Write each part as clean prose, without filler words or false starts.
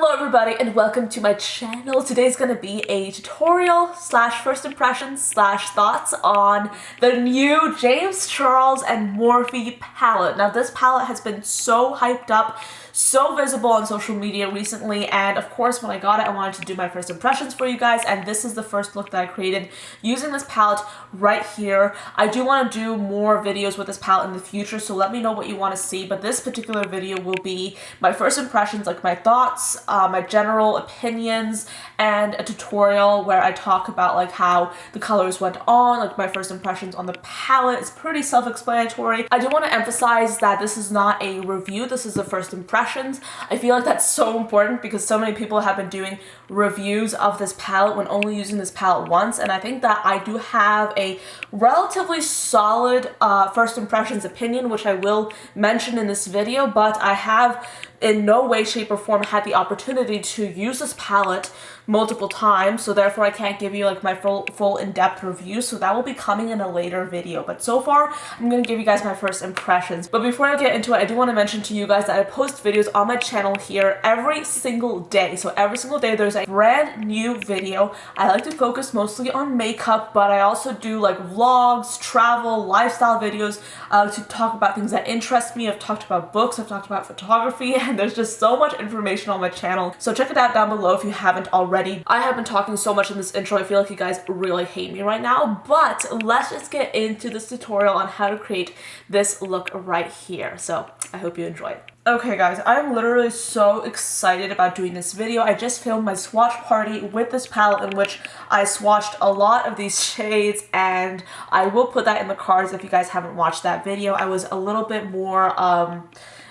Hello everybody and welcome to my channel. Today's going to be a tutorial slash first impressions slash thoughts on the new James Charles and Morphe palette. Now this palette has been so hyped up, so visible on social media recently, and of course when I got it I wanted to do my first impressions for you guys, and this is the first look that I created using this palette right here. I do want to do more videos with this palette in the future, so let me know what you want to see, but this particular video will be my first impressions, like my thoughts, my general opinions, and a tutorial where I talk about like how the colors went on, like my first impressions on the palette. It's pretty self-explanatory. I do want to emphasize that this is not a review, this is the first impressions. I feel like that's so important because so many people have been doing reviews of this palette when only using this palette once, and I think that I do have a relatively solid first impressions opinion, which I will mention in this video, but I have in no way, shape, or form had the opportunity to use this palette multiple times, so therefore I can't give you like my full in-depth review, so that will be coming in a later video. But so far, I'm going to give you guys my first impressions. But before I get into it, I do want to mention to you guys that I post videos on my channel here every single day. So every single day there's a brand new video. I like to focus mostly on makeup, but I also do like vlogs, travel, lifestyle videos. I like to talk about things that interest me. I've talked about books, I've talked about photography, and there's just so much information on my channel. So check it out down below if you haven't already. I have been talking so much in this intro, I feel like you guys really hate me right now, but let's just get into this tutorial on how to create this look right here. So I hope you enjoy it. Okay guys, I'm literally so excited about doing this video. I just filmed my swatch party with this palette in which I swatched a lot of these shades, and I will put that in the cards if you guys haven't watched that video. I was a little bit more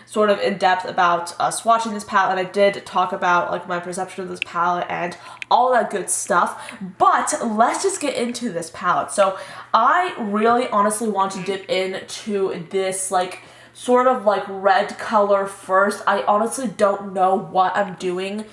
sort of in depth about swatching this palette, and I did talk about like my perception of this palette and all that good stuff. But let's just get into this palette. So I really honestly want to dip into this like sort of like red color first. I honestly don't know what I'm doing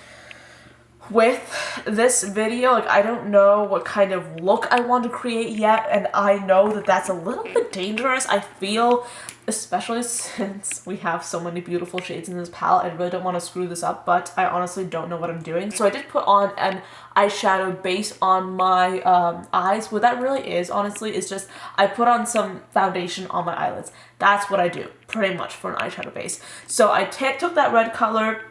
with this video. Like I don't know what kind of look I want to create yet, and I know that that's a little bit dangerous. I feel, especially since we have so many beautiful shades in this palette, I really don't want to screw this up, but I honestly don't know what I'm doing. So I did put on an eyeshadow base on my eyes. What that really is, honestly, is just I put on some foundation on my eyelids. That's what I do, pretty much, for an eyeshadow base. So I took that red color,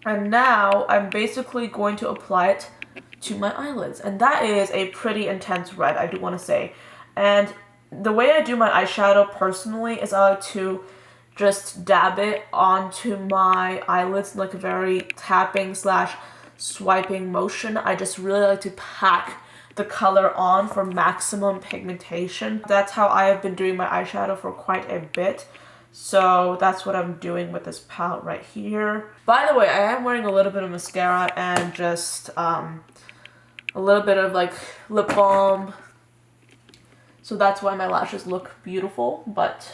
and now I'm basically going to apply it to my eyelids. And that is a pretty intense red, I do want to say. And the way I do my eyeshadow personally is I like to just dab it onto my eyelids like a very tapping slash swiping motion. I just really like to pack the color on for maximum pigmentation. That's how I have been doing my eyeshadow for quite a bit. So that's what I'm doing with this palette right here. By the way, I am wearing a little bit of mascara and just a little bit of like lip balm. So that's why my lashes look beautiful, but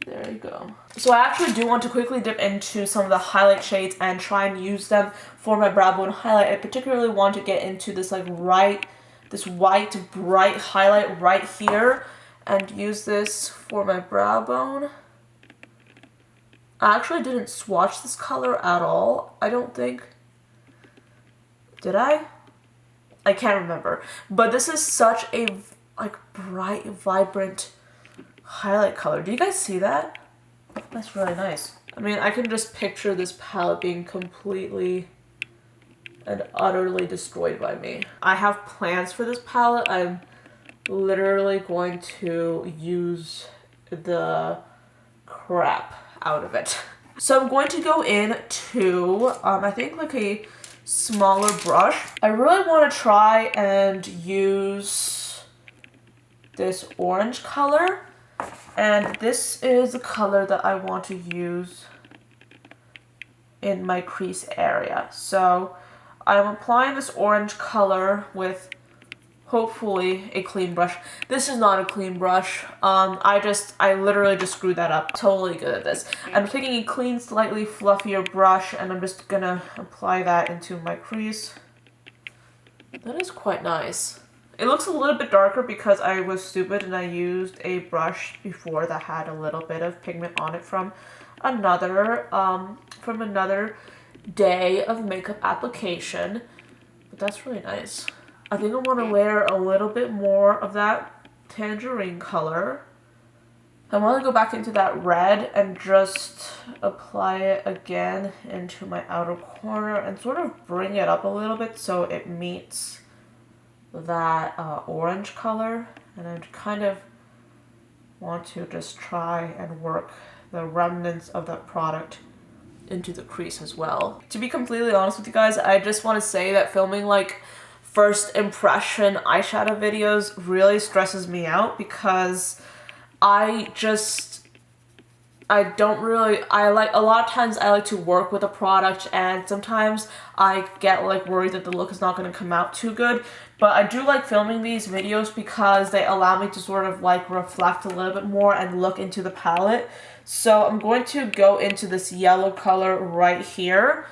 there you go. So I actually do want to quickly dip into some of the highlight shades and try and use them for my brow bone highlight. I particularly want to get into this like this white bright highlight right here and use this for my brow bone. I actually didn't swatch this color at all, I don't think. Did I? I can't remember. But this is such a like bright, vibrant highlight color. Do you guys see that? That's really nice. I mean, I can just picture this palette being completely and utterly destroyed by me. I have plans for this palette. I'm literally going to use the crap out of it. So I'm going to go in to, I think like a smaller brush. I really want to try and use this orange color, and this is the color that I want to use in my crease area. So I'm applying this orange color with hopefully a clean brush. This is not a clean brush. I literally just screwed that up. Totally good at this. I'm taking a clean, slightly fluffier brush, and I'm just gonna apply that into my crease. That is quite nice. It looks a little bit darker because I was stupid and I used a brush before that had a little bit of pigment on it from another day of makeup application, but that's really nice. I think I want to layer a little bit more of that tangerine color. I want to go back into that red and just apply it again into my outer corner and sort of bring it up a little bit so it meets that orange color. And I kind of want to just try and work the remnants of that product into the crease as well. To be completely honest with you guys, I just want to say that filming like first impression eyeshadow videos really stresses me out because I like a lot of times I like to work with a product and sometimes I get like worried that the look is not going to come out too good. But I do like filming these videos because they allow me to sort of like reflect a little bit more and look into the palette. So I'm going to go into this yellow color right here.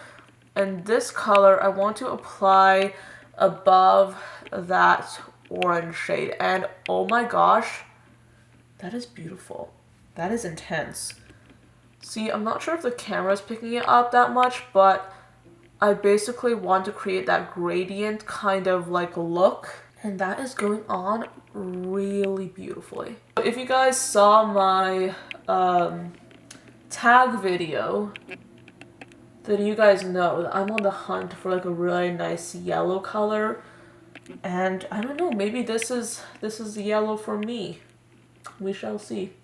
And this color I want to apply above that orange shade. And oh my gosh, that is beautiful. That is intense. See, I'm not sure if the camera is picking it up that much, but I basically want to create that gradient kind of like look. And that is going on really beautifully. If you guys saw my tag video, then you guys know that I'm on the hunt for like a really nice yellow color. And I don't know, maybe this is the yellow for me. We shall see.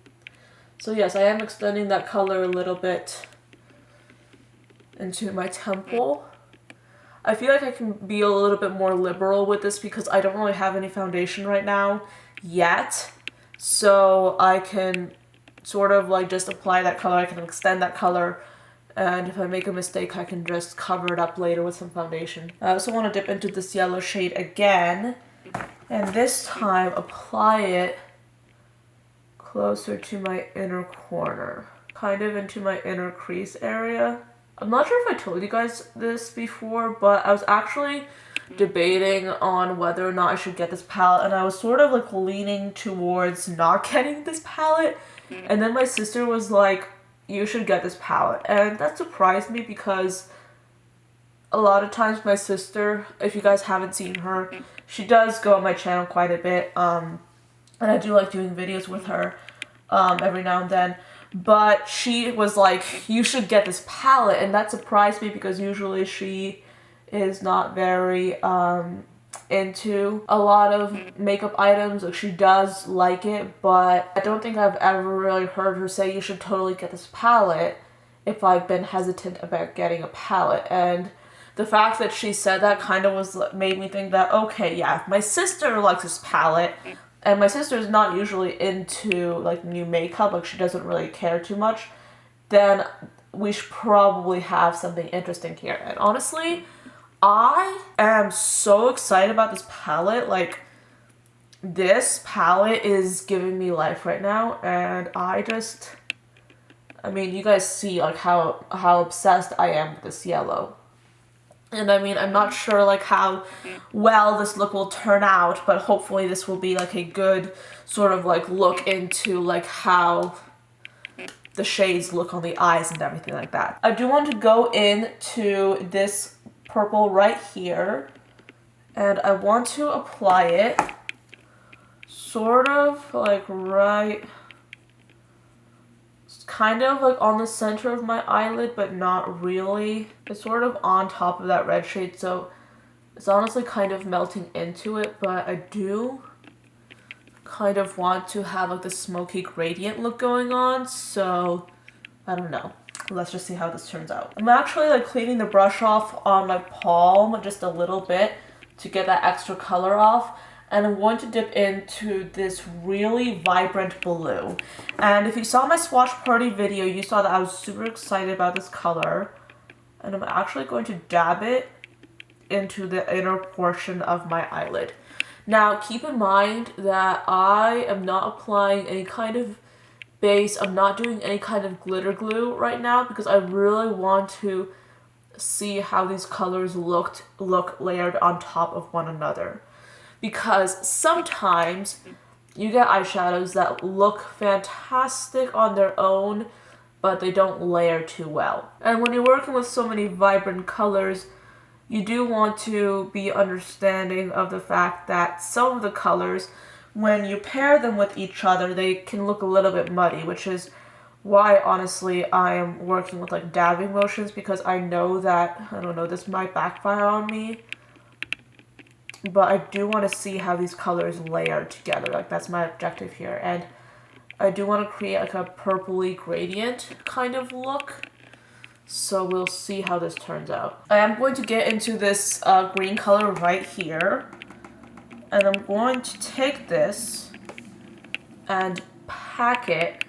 So yes, I am extending that color a little bit into my temple. I feel like I can be a little bit more liberal with this because I don't really have any foundation right now yet. So I can sort of like just apply that color, I can extend that color, and if I make a mistake I can just cover it up later with some foundation. I also want to dip into this yellow shade again, and this time apply it closer to my inner corner, kind of into my inner crease area. I'm not sure if I told you guys this before, but I was actually debating on whether or not I should get this palette, and I was sort of like leaning towards not getting this palette, and then my sister was like, you should get this palette, and that surprised me because a lot of times my sister, if you guys haven't seen her, she does go on my channel quite a bit, and I do like doing videos with her every now and then. But she was like, you should get this palette, and that surprised me because usually she is not very into a lot of makeup items. Like, she does like it, but I don't think I've ever really heard her say you should totally get this palette if I've been hesitant about getting a palette. And the fact that she said that kind of made me think that, okay, yeah, if my sister likes this palette, and my sister's not usually into like new makeup, like she doesn't really care too much, then we should probably have something interesting here. And honestly, I am so excited about this palette. Like, this palette is giving me life right now, and I mean, you guys see like how obsessed I am with this yellow. And I mean, I'm not sure like how well this look will turn out, but hopefully this will be like a good sort of like look into like how the shades look on the eyes and everything like that. I do want to go into this purple right here, and I want to apply it sort of like right, kind of like on the center of my eyelid, but not really. It's sort of on top of that red shade, so it's honestly kind of melting into it, but I do kind of want to have like the smoky gradient look going on, so I don't know. Let's just see how this turns out. I'm actually like cleaning the brush off on my palm just a little bit to get that extra color off. And I'm going to dip into this really vibrant blue. And if you saw my swatch party video, you saw that I was super excited about this color. And I'm actually going to dab it into the inner portion of my eyelid. Now, keep in mind that I am not applying any kind of base. I'm not doing any kind of glitter glue right now because I really want to see how these colors look layered on top of one another. Because sometimes you get eyeshadows that look fantastic on their own, but they don't layer too well. And when you're working with so many vibrant colors, you do want to be understanding of the fact that some of the colors, when you pair them with each other, they can look a little bit muddy, which is why honestly I am working with like dabbing motions, because I know that, I don't know, this might backfire on me, but I do want to see how these colors layer together. Like that's my objective here. And I do want to create like a purpley gradient kind of look. So we'll see how this turns out. I am going to get into this green color right here. And I'm going to take this and pack it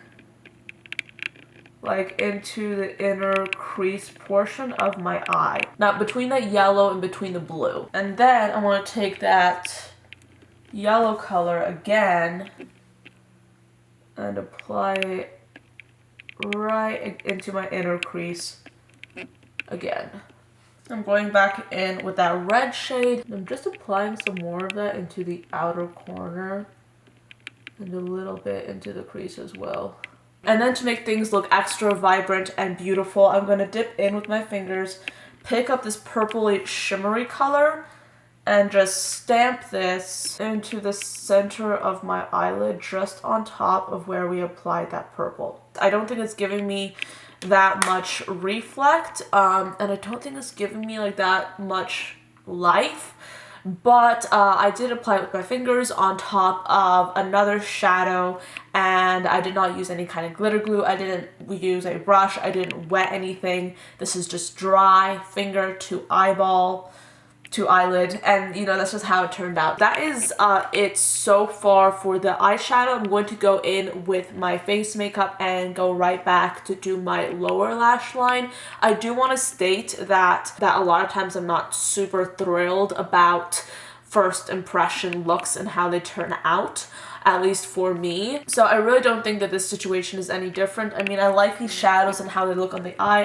like into the inner crease portion of my eye. Now between that yellow and between the blue. And then I want to take that yellow color again and apply it right into my inner crease again. I'm going back in with that red shade. I'm just applying some more of that into the outer corner and a little bit into the crease as well. And then to make things look extra vibrant and beautiful, I'm going to dip in with my fingers, pick up this purpley shimmery color, and just stamp this into the center of my eyelid, just on top of where we applied that purple. I don't think it's giving me that much reflect, and I don't think it's giving me like that much life. But I did apply it with my fingers on top of another shadow, and I did not use any kind of glitter glue. I didn't use a brush. I didn't wet anything. This is just dry finger to eyeball to eyelid, and you know, that's just how it turned out. That is it so far for the eyeshadow. I'm going to go in with my face makeup and go right back to do my lower lash line. I do want to state that a lot of times I'm not super thrilled about first impression looks and how they turn out, at least for me. So I really don't think that this situation is any different. I mean, I like these shadows and how they look on the eye.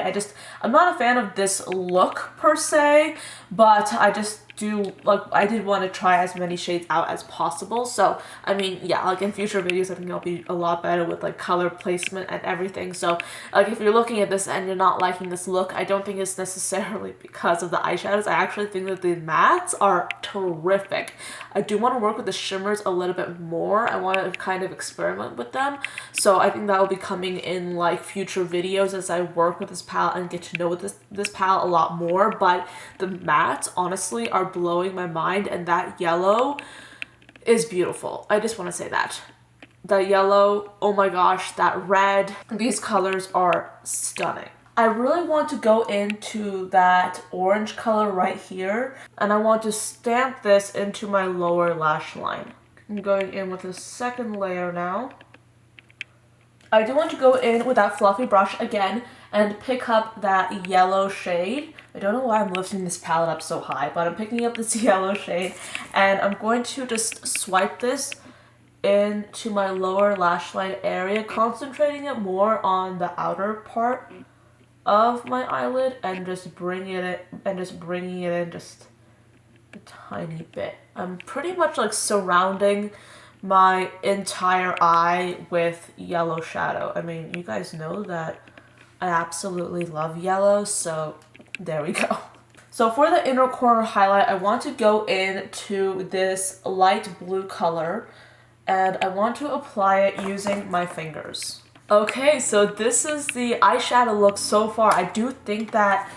I'm not a fan of this look per se, but I just do, like, I did want to try as many shades out as possible. So, I mean, yeah, like in future videos, I think I'll be a lot better with like color placement and everything. So, like if you're looking at this and you're not liking this look, I don't think it's necessarily because of the eyeshadows. I actually think that the mattes are terrific. I do want to work with the shimmers a little bit more. I want to kind of experiment with them. So I think that will be coming in like future videos as I work with this palette and get to know this palette a lot more. But the mattes honestly are blowing my mind, and that yellow is beautiful. I just want to say that. That yellow, oh my gosh, that red, these colors are stunning. I really want to go into that orange color right here, and I want to stamp this into my lower lash line. I'm going in with a second layer now. I do want to go in with that fluffy brush again and pick up that yellow shade. I don't know why I'm lifting this palette up so high, but I'm picking up this yellow shade, and I'm going to just swipe this into my lower lash line area, concentrating it more on the outer part of my eyelid and just bringing it in just a tiny bit. I'm pretty much like surrounding my entire eye with yellow shadow. I mean, you guys know that I absolutely love yellow, so there we go. So for the inner corner highlight, I want to go into this light blue color, and I want to apply it using my fingers. Okay, so this is the eyeshadow look so far. I do think that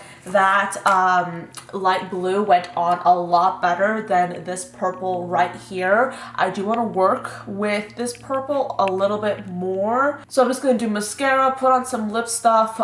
light blue went on a lot better than this purple right here. I do want to work with this purple a little bit more. So I'm just going to do mascara, put on some lip stuff,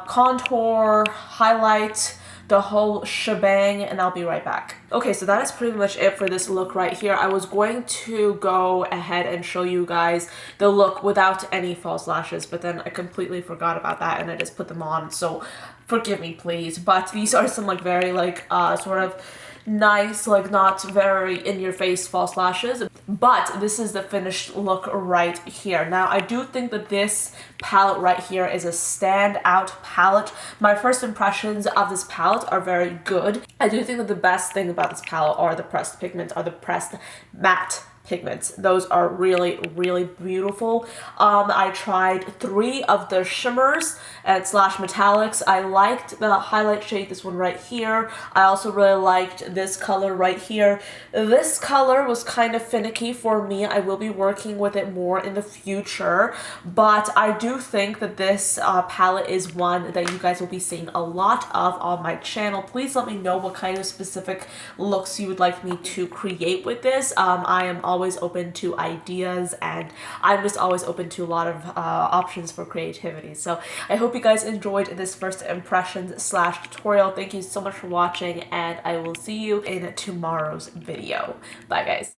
contour, highlight, the whole shebang, and I'll be right back. Okay, so that is pretty much it for this look right here. I was going to go ahead and show you guys the look without any false lashes, but then I completely forgot about that and I just put them on, so forgive me please. But these are some like very like sort of nice, like not very in your face false lashes, but this is the finished look right here. Now I do think that this palette right here is a standout palette. My first impressions of this palette are very good. I do think that the best thing about this palette are the pressed pigments, are the pressed matte pigments. Those are really, really beautiful. I tried 3 of the shimmers and slash metallics. I liked the highlight shade, this one right here. I also really liked this color right here. This color was kind of finicky for me. I will be working with it more in the future, but I do think that this palette is one that you guys will be seeing a lot of on my channel. Please let me know what kind of specific looks you would like me to create with this. I am always open to ideas, and I'm just always open to a lot of options for creativity. So I hope you guys enjoyed this first impressions slash tutorial. Thank you so much for watching, and I will see you in tomorrow's video. Bye guys.